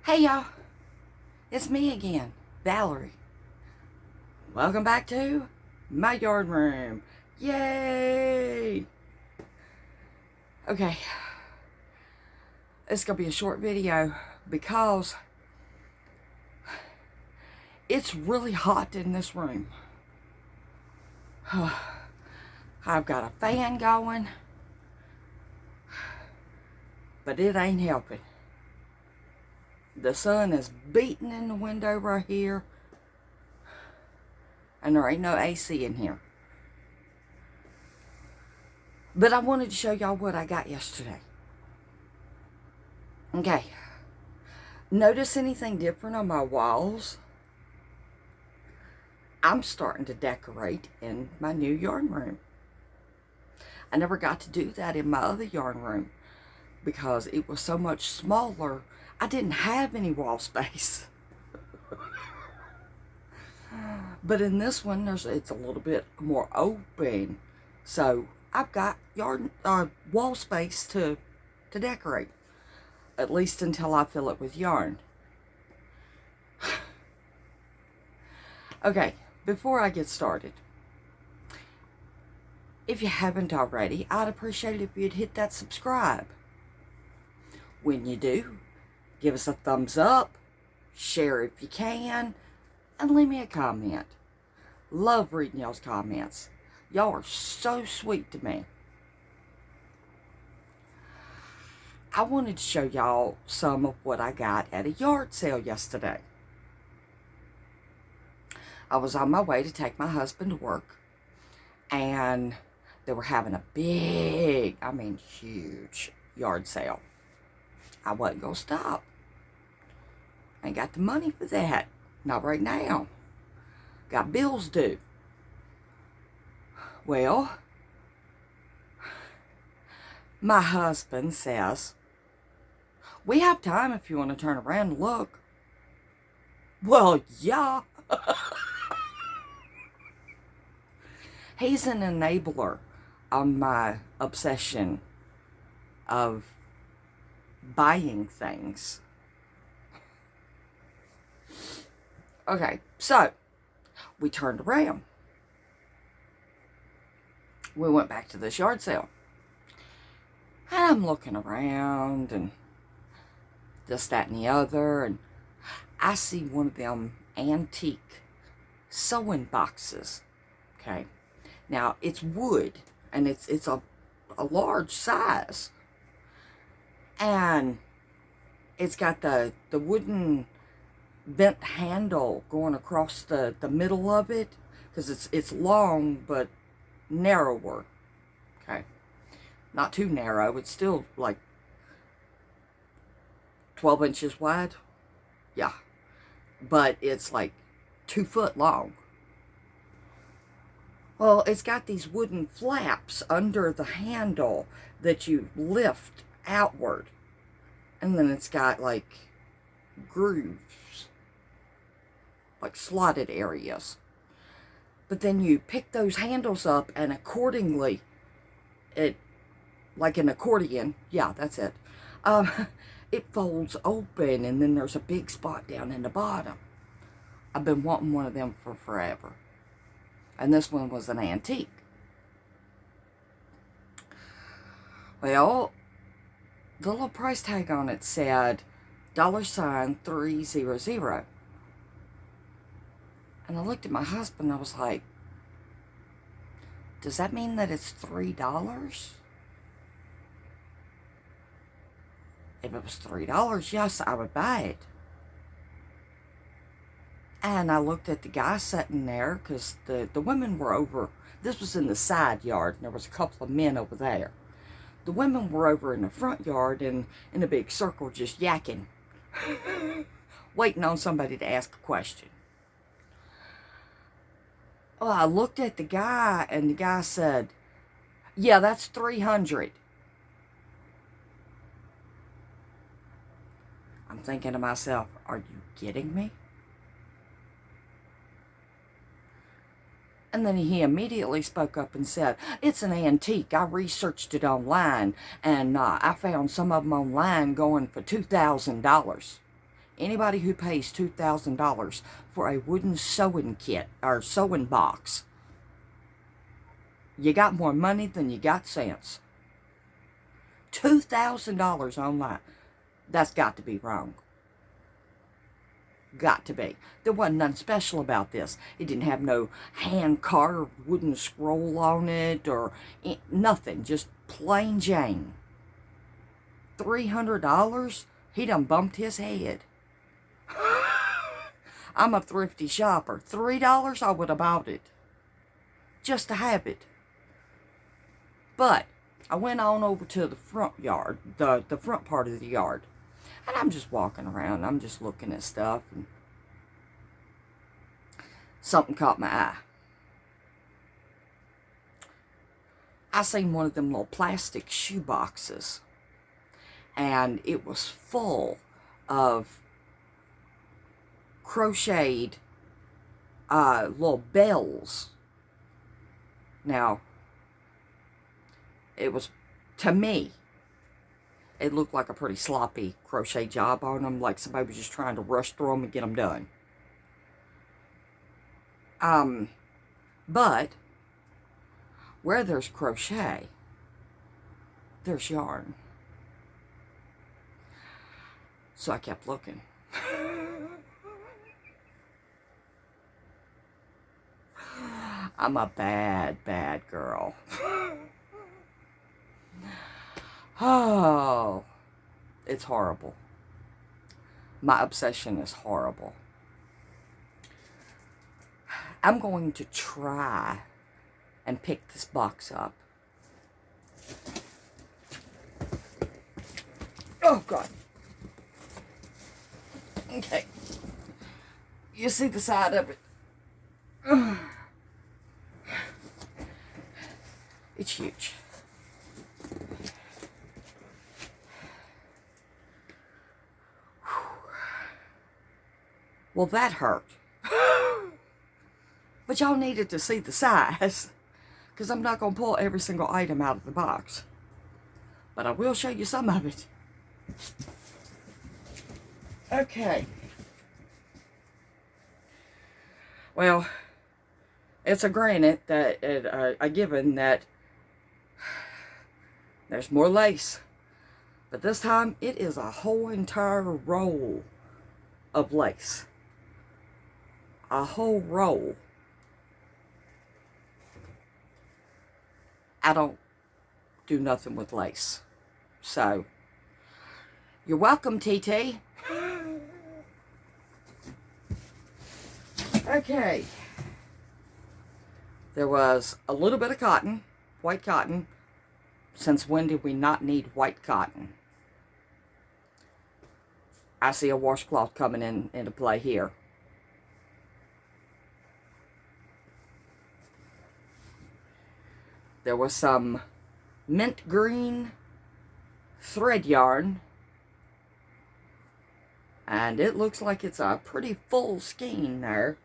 Hey y'all, it's me again, Valerie. Welcome back to my yard room. Yay! Okay, it's gonna be a short video because it's really hot in this room. I've got a fan going, but it ain't helping. The sun is beating in the window right here, and there ain't no AC in here. But I wanted to show y'all what I got yesterday. Okay. Notice anything different on my walls? I'm starting to decorate in my new yarn room. I never got to do that in my other yarn room because it was so much smaller. I didn't have any wall space. But in this one, it's a little bit more open. So I've got wall space to decorate. At least until I fill it with yarn. Okay, before I get started, if you haven't already, I'd appreciate it if you'd hit that subscribe. When you do, give us a thumbs up, share if you can, and leave me a comment. Love reading y'all's comments. Y'all are so sweet to me. I wanted to show y'all some of what I got at a yard sale yesterday. I was on my way to take my husband to work, and they were having a big, I mean huge yard sale. I wasn't going to stop. I ain't got the money for that. Not right now. Got bills due. Well, my husband says, we have time if you want to turn around and look. Well, yeah. He's an enabler on my obsession of buying things. Okay, so we turned around. We went back to this yard sale. And I'm looking around and this, that, and the other. And I see one of them antique sewing boxes. Okay. Now, it's wood. And it's a large size. And it's got the wooden bent handle going across the middle of it. Because it's long, but narrower. Okay. Not too narrow. It's still like 12 inches wide. Yeah. But it's like 2 foot long. Well, it's got these wooden flaps under the handle that you lift outward. And then it's got like grooves. Like slotted areas. But then you pick those handles up and accordingly, like an accordion, yeah, that's it. It folds open and then there's a big spot down in the bottom. I've been wanting one of them for forever. And this one was an antique. Well, the little price tag on it said $300. And I looked at my husband and I was like, does that mean that it's $3? If it was $3, yes, I would buy it. And I looked at the guy sitting there, because the women were over. This was in the side yard, and there was a couple of men over there. The women were over in the front yard and in a big circle just yakking. Waiting on somebody to ask a question. Well, I looked at the guy, and the guy said, yeah, that's $300. I'm thinking to myself, are you kidding me? And then he immediately spoke up and said, it's an antique. I researched it online, and I found some of them online going for $2,000. Anybody who pays $2,000 for a wooden sewing kit or sewing box, you got more money than you got sense. $2,000 online. That's got to be wrong. Got to be. There wasn't nothing special about this. It didn't have no hand-carved wooden scroll on it or nothing. Just plain Jane. $300? He done bumped his head. I'm a thrifty shopper. $3, I would have bought it. Just to have it. But I went on over to the front yard, the front part of the yard. And I'm just walking around. I'm just looking at stuff. And something caught my eye. I seen one of them little plastic shoe boxes. And it was full of crocheted little bells. Now, it was, to me, it looked like a pretty sloppy crochet job on them, like somebody was just trying to rush through them and get them done. But where there's crochet, there's yarn. So I kept looking. I'm a bad, bad girl. Oh, it's horrible. My obsession is horrible. I'm going to try and pick this box up. Oh, God. Okay. You see the side of it. It's huge. Well, that hurt. But y'all needed to see the size, because I'm not going to pull every single item out of the box. But I will show you some of it. Okay. Well, it's a granted that, a given that there's more lace. But this time, it is a whole entire roll of lace. A whole roll. I don't do nothing with lace. So, you're welcome, TT. Okay. There was a little bit of cotton, white cotton. Since when did we not need white cotton? I see a washcloth coming into play here. There was some mint green thread yarn. And it looks like it's a pretty full skein there.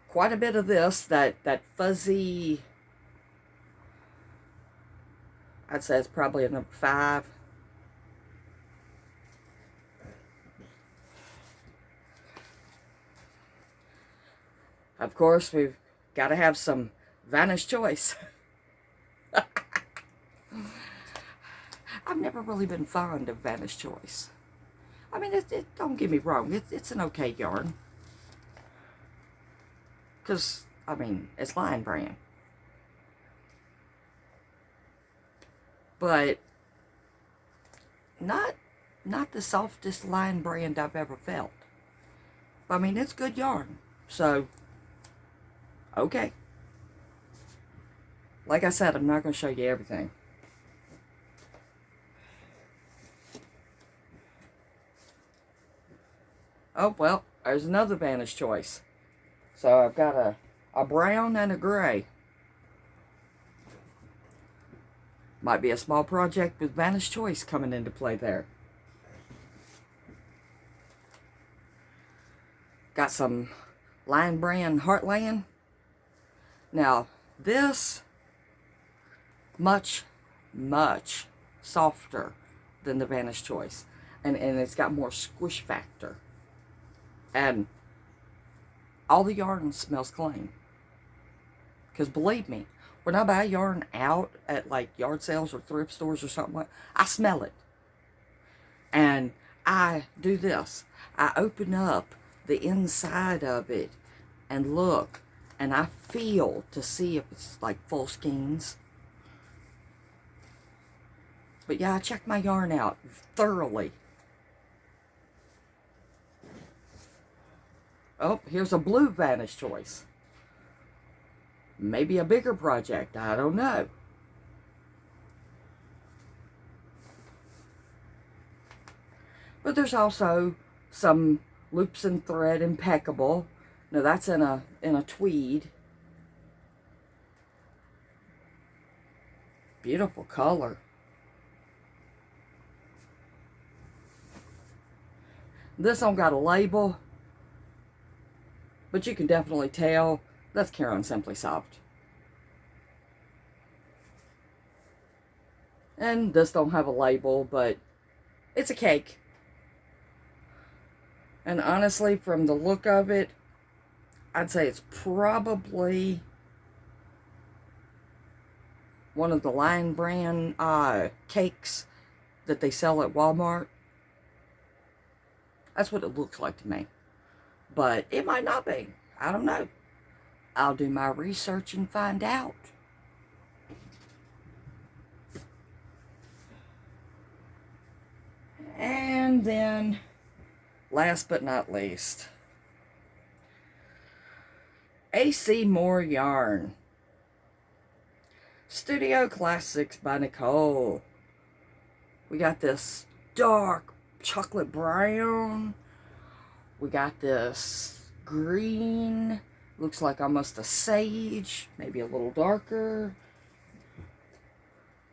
Quite a bit of this, that fuzzy, I'd say it's probably a number 5. Of course, we've got to have some Vanish's Choice. I've never really been fond of Vanish's Choice. I mean, don't get me wrong, it's an okay yarn. Because, I mean, it's Lion Brand. But not the softest Lion Brand I've ever felt. I mean, it's good yarn. So, okay. Like I said, I'm not going to show you everything. Oh, well, there's another Vanish's Choice. So I've got a brown and a gray. Might be a small project with Vanish's Choice coming into play there. Got some Lion Brand Heartland. Now, this much softer than the Vanish Choice. And it's got more squish factor. And all the yarn smells clean. Because believe me, when I buy yarn out at like yard sales or thrift stores or something like that, I smell it. And I do this. I open up the inside of it and look. And I feel to see if it's like full skeins. But yeah, I check my yarn out thoroughly. Oh, here's a blue Vanish Choice. Maybe a bigger project, I don't know. But there's also some loops and thread impeccable. Now that's in a tweed. Beautiful color. This one got a label, but you can definitely tell that's Caron Simply Soft. And this don't have a label, but it's a cake. And honestly, from the look of it, I'd say it's probably one of the Lion brand cakes that they sell at Walmart. That's what it looks like to me. But it might not be. I don't know. I'll do my research and find out. And then, last but not least, AC Moore Yarn. Studio Classics by Nicole. We got this dark chocolate brown. We got this green. Looks like almost a sage. Maybe a little darker.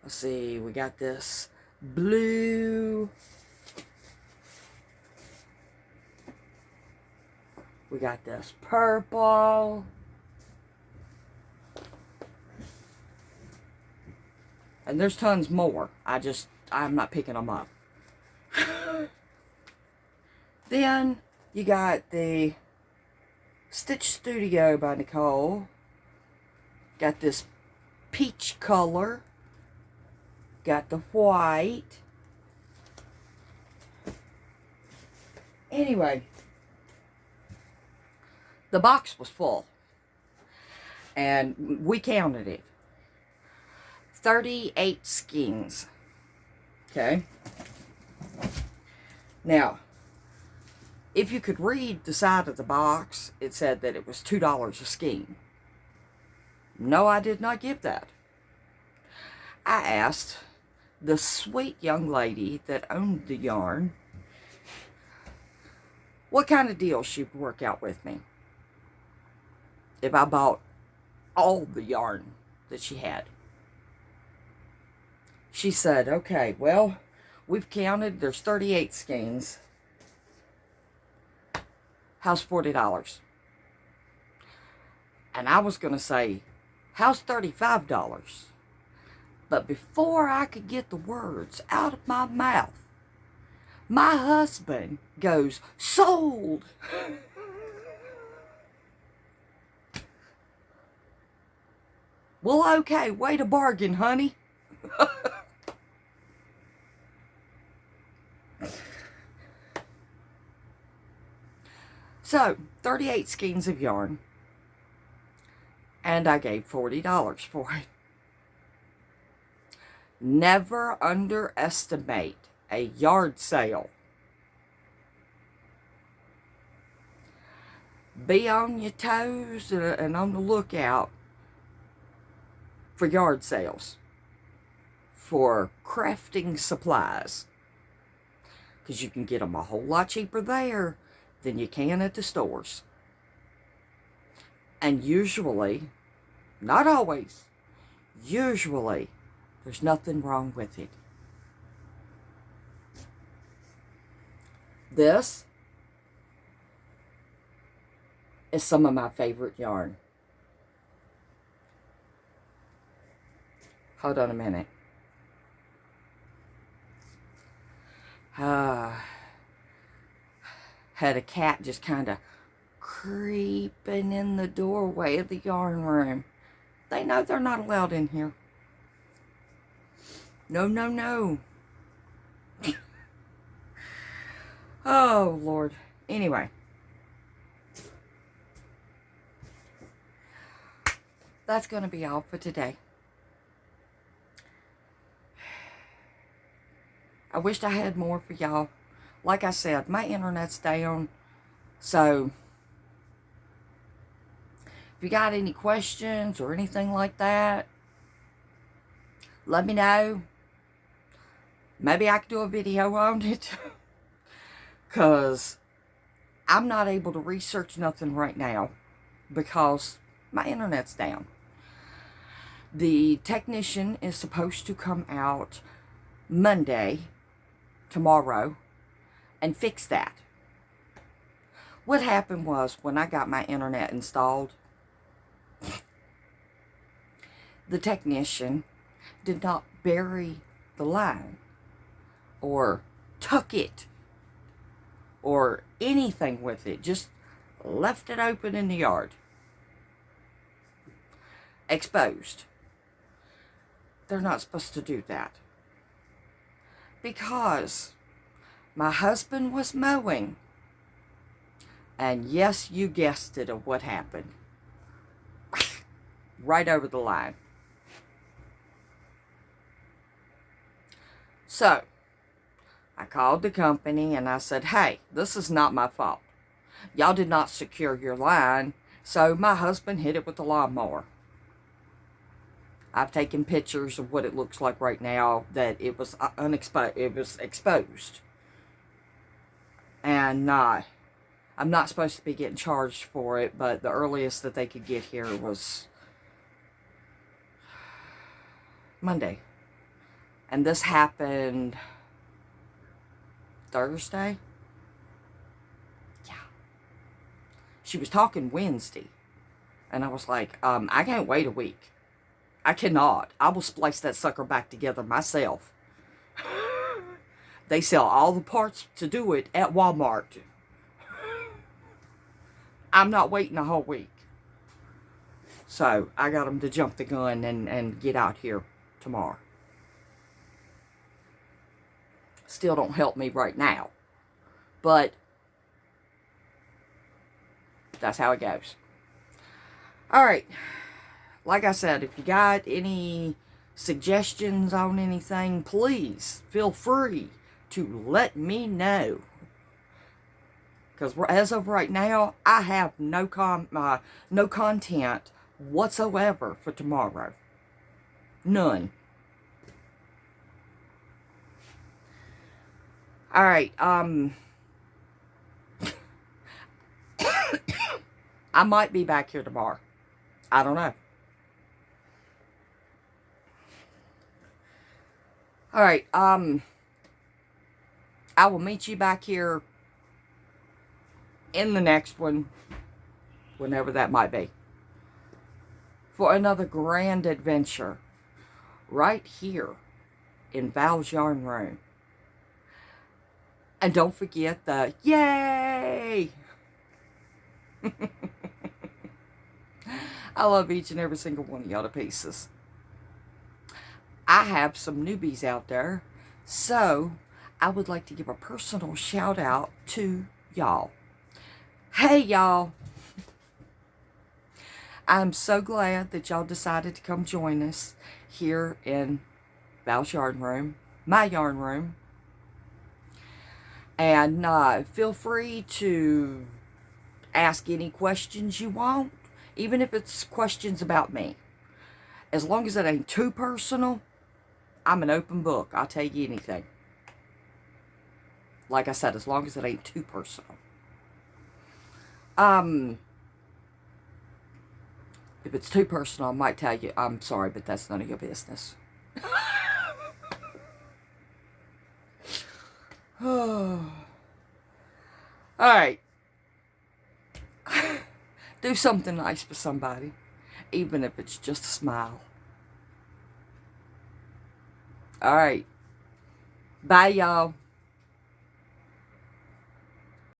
Let's see. We got this blue. We got this purple. And there's tons more. I'm not picking them up. Then you got the Stitch Studio by Nicole. Got this peach color. Got the white. Anyway, the box was full. And we counted it. 38 skeins. Okay. Now, if you could read the side of the box, it said that it was $2 a skein. No, I did not give that. I asked the sweet young lady that owned the yarn what kind of deal she would work out with me if I bought all the yarn that she had. She said, okay, well, we've counted, there's 38 skeins. How's $40? And I was going to say, how's $35? But before I could get the words out of my mouth, my husband goes, sold! Well, okay, way to bargain, honey. So, 38 skeins of yarn. And I gave $40 for it. Never underestimate a yard sale. Be on your toes and on the lookout for yard sales. For crafting supplies. Because you can get them a whole lot cheaper there than you can at the stores. And usually, not always, usually, there's nothing wrong with it. This is some of my favorite yarn. Hold on a minute. Had a cat just kind of creeping in the doorway of the yarn room. They know they're not allowed in here. No, no, no. Oh, Lord. Anyway. That's going to be all for today. I wished I had more for y'all. Like I said, my internet's down. So, if you got any questions or anything like that, let me know. Maybe I could do a video on it. Because I'm not able to research nothing right now. Because my internet's down. The technician is supposed to come out Monday, tomorrow, and fix that. What happened was, when I got my internet installed, the technician did not bury the line or tuck it or anything with it. Just left it open in the yard. Exposed. They're not supposed to do that. Because my husband was mowing. And yes, you guessed it of what happened. Right over the line. So, I called the company and I said, hey, this is not my fault. Y'all did not secure your line, so my husband hit it with the lawnmower. I've taken pictures of what it looks like right now, that it was exposed. And I'm not supposed to be getting charged for it, but the earliest that they could get here was Monday. And this happened Thursday? Yeah. She was talking Wednesday. And I was like, I can't wait a week. I cannot. I will splice that sucker back together myself. They sell all the parts to do it at Walmart. I'm not waiting a whole week. So, I got them to jump the gun and get out here tomorrow. Still don't help me right now. But, that's how it goes. Alright. Like I said, if you got any suggestions on anything, please feel free to let me know. Because as of right now, I have no content whatsoever for tomorrow. None. Alright, I might be back here tomorrow. I don't know. Alright, I will meet you back here in the next one, whenever that might be, for another grand adventure, right here in Val's Yarn Room. And don't forget the yay! I love each and every single one of y'all to pieces. I have some newbies out there, so I would like to give a personal shout out to y'all. Hey y'all! I'm so glad that y'all decided to come join us here in Val's Yarn Room, my yarn room. And feel free to ask any questions you want, even if it's questions about me. As long as it ain't too personal, I'm an open book. I'll tell you anything. Like I said, as long as it ain't too personal. If it's too personal, I might tell you, I'm sorry, but that's none of your business. Alright. Do something nice for somebody, even if it's just a smile. Alright. Bye, y'all.